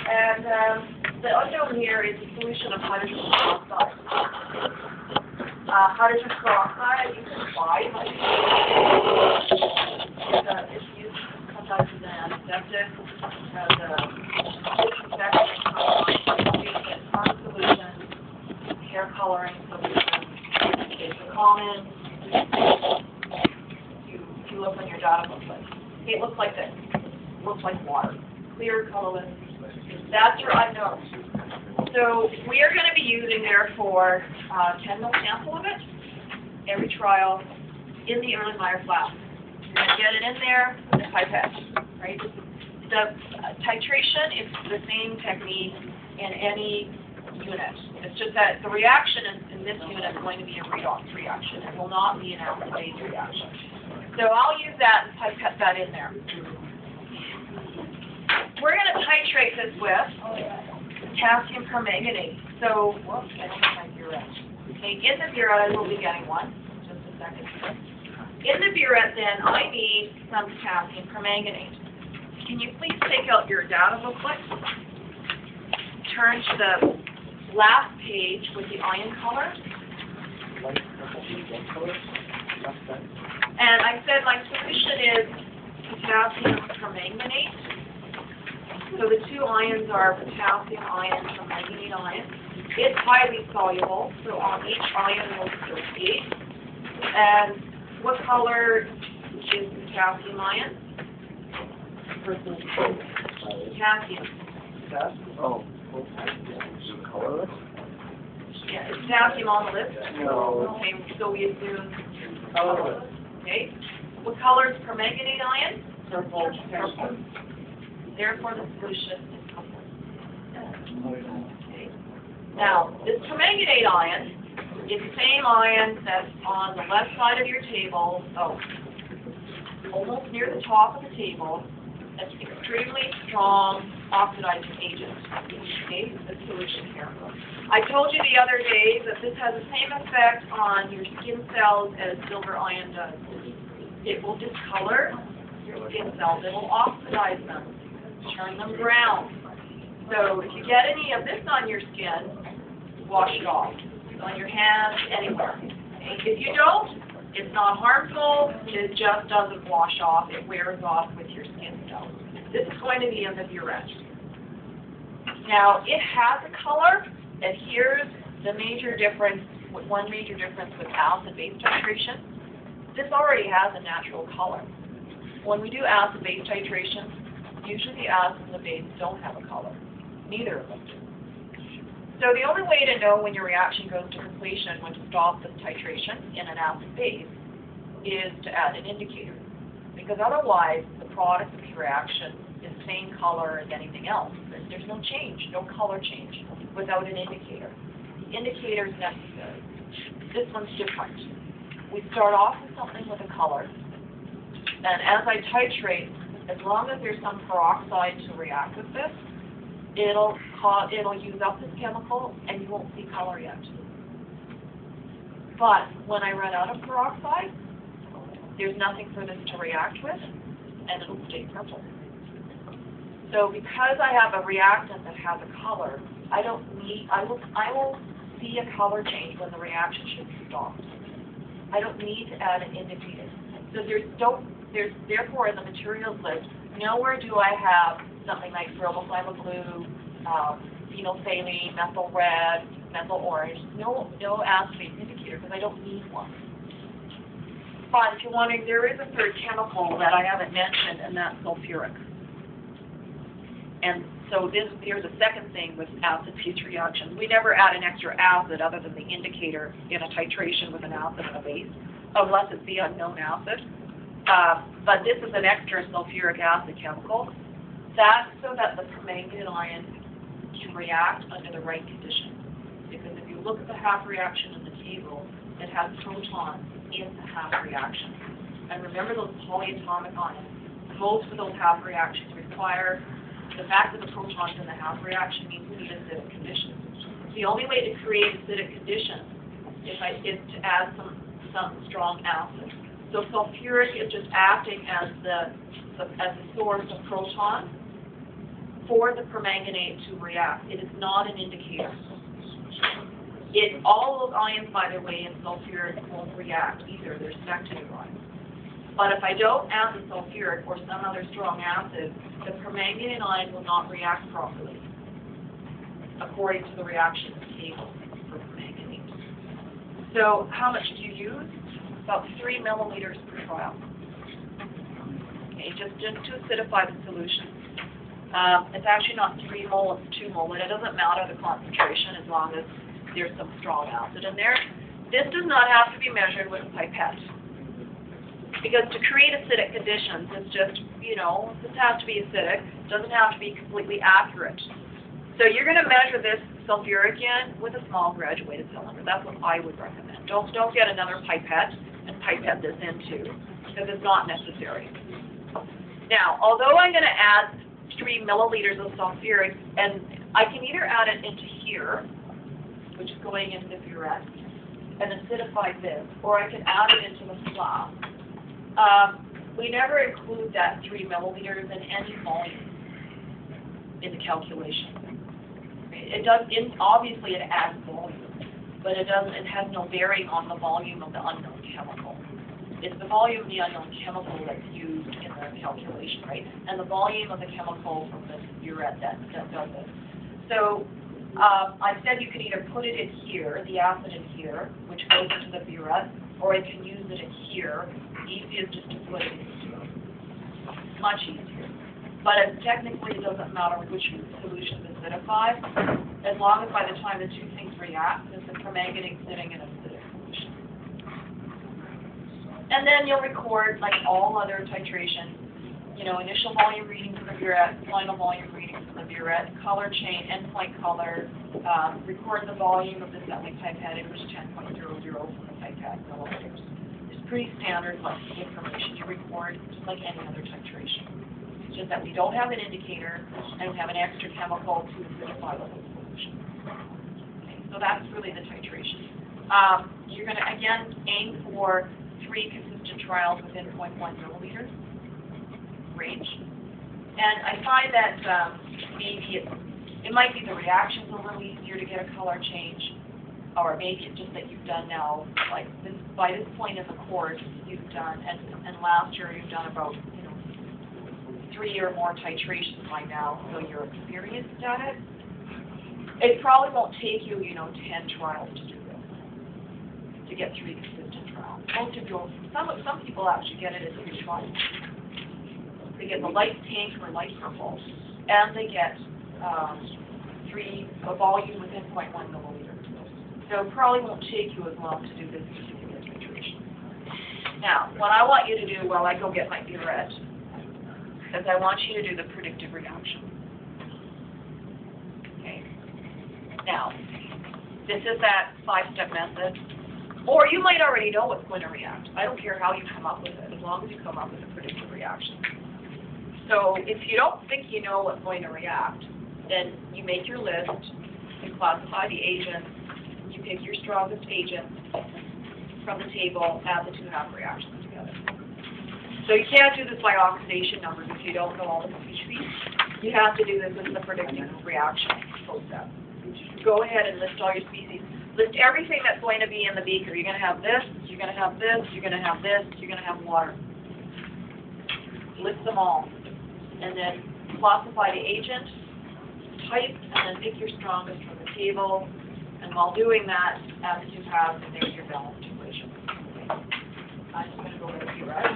And the unknown here is the solution of hydrogen peroxide. Hydrogen peroxide, you can buy hydrogen peroxide. It's used sometimes as an antiseptic, as a disinfectant, solution, hair coloring solution. It's common. You look on your data booklet. Okay, it looks like this. It looks like water. Clear, colorless. That's your unknown. So we are going to be using, therefore, 10 ml sample of it every trial in the early Meyer flask. You're going to get it in there with a pipette, right? The titration is the same technique in any unit. It's just that the reaction in this unit is going to be a redox reaction. It will not be an acid-base reaction. So I'll use that and pipette that in there. We're going to titrate this with potassium permanganate. So, whoops, I don't have my burette. Okay, in the burette, I will be getting one. Just a second here. In the burette, then, I need some potassium permanganate. Can you please take out your data booklet? Turn to the last page with the ion color. And I said my solution is potassium permanganate. So the two ions are potassium ion and permanganate ion. It's highly soluble, so on each ion we'll dissociate. And what color is potassium ion? Potassium. Oh, colorless? Yeah, is potassium on the list? No. Okay, so we assume Colorless. Okay. What color is permanganate ion? Purple. Purple. Therefore, the solution is purple. Okay. Now, this permanganate ion is the same ion that's on the left side of your table, almost near the top of the table. That's extremely strong oxidizing agent. Okay, the solution here. I told you the other day that this has the same effect on your skin cells as silver ion does. It will discolor your skin cells. It will oxidize them, turn them brown. So if you get any of this on your skin, wash it off. On your hands, anywhere. Okay? If you don't, it's not harmful. It just doesn't wash off. It wears off with your skin cells. This is going to be in the burette. Now, it has a color, and here's the major difference, one major difference with acid-base titration. This already has a natural color. When we do acid-base titration, usually the acid and the base don't have a color. Neither of them do. So the only way to know when your reaction goes to completion, when to stop the titration in an acid-base, is to add an indicator. Because otherwise, the product of the reaction is the same color as anything else. There's no change, no color change, without an indicator. The indicator is necessary. This one's different. We start off with something with a color, and as I titrate, as long as there's some peroxide to react with this, it'll use up this chemical, and you won't see color yet. But when I run out of peroxide, there's nothing for this to react with, and it'll stay purple. So because I have a reactant that has a color, I will see a color change when the reaction should be stopped. I don't need to add an indicator. So there's therefore in the materials list, nowhere do I have something like riboflavin blue, phenolphthalein, methyl red, methyl orange. No acid-base indicator because I don't need one. But if you're wondering, there is a third chemical that I haven't mentioned, and that's sulfuric. And so here's a second thing with acid-base reactions. We never add an extra acid other than the indicator in a titration with an acid and a base, unless it's the unknown acid. But this is an extra sulfuric acid chemical. That's so that the permanganate ion can react under the right conditions. Because if you look at the half reaction in the table, it has protons in the half reaction. And remember those polyatomic ions. Most of those half reactions require the fact that the protons in the half reaction means we need acidic conditions. The only way to create acidic conditions is to add some strong acid. So sulfuric is just acting as the source of protons for the permanganate to react. It is not an indicator. All those ions, by the way, in sulfuric won't react either. They're spectator ions. But if I don't add the sulfuric or some other strong acid, the permanganate ion will not react properly, according to the reaction table for permanganate. So how much do you use? About 3 milliliters per trial. Okay, just to acidify the solution. It's actually not 3 mol, it's 2 mol, and it doesn't matter the concentration as long as there's some strong acid in there. This does not have to be measured with a pipette. Because to create acidic conditions, it's just, this has to be acidic. It doesn't have to be completely accurate. So you're going to measure this sulfuric in with a small graduated cylinder. That's what I would recommend. Don't get another pipette and pipette this into, because it's not necessary. Now, although I'm going to add 3 milliliters of sulfuric, and I can either add it into here, which is going into the burette, and acidify this, or I can add it into the flask. We never include that 3 milliliters in any volume in the calculation. It does, obviously it adds volume, but it has no bearing on the volume of the unknown chemical. It's the volume of the unknown chemical that's used in the calculation, right? And the volume of the chemical from the burette that does it. So I said you could either put it in here, the acid in here, which goes into the burette, or I can use it in here. Easiest just to put it in here. Much easier. But technically it doesn't matter which solution is acidified, as long as by the time the two things react, there's the permanganate sitting in an acidic solution. And then you'll record, like all other titrations, initial volume reading from the burette, final volume reading from the burette, color chain, endpoint color, record the volume of the settling pipette, which is 10.00 from the pipette milliliters. It's pretty standard information you record, just like any other titration. It's just that we don't have an indicator, and we have an extra chemical to acidify the whole solution. Okay, so that's really the titration. You're going to, again, aim for 3 consistent trials within 0.1 milliliters range. And I find that maybe it might be the reaction's a little easier to get a color change, or maybe it's just that you've done now, like this, by this point in the course, you've done, and last year you've done about 3 or more titrations by now, so you're experienced at it. It probably won't take you, 10 trials to do this, to get 3 consistent trials. Most of you, some people actually get it in 3 trials. They get the light pink or light purple, and they get a volume within 0.1 milliliters. So it probably won't take you as long to do this particular titration. Now, what I want you to do while I go get my burette is I want you to do the predictive reaction. Okay. Now, this is that 5-step method. Or you might already know what's going to react. I don't care how you come up with it, as long as you come up with a predictive reaction. So if you don't think you know what's going to react, then you make your list, you classify the agents, you pick your strongest agent from the table, add the 2 half reactions together. So you can't do this by oxidation numbers if you don't know all the species. You have to do this as the predictive reaction process. Go ahead and list all your species. List everything that's going to be in the beaker. You're going to have this, you're going to have this, you're going to have this, you're going to have water. List them all. And then classify the agent, type, and then pick your strongest from the table. And while doing that, add the 2 halves, and there's your balanced equation. Okay. I'm just going to go with a few, right?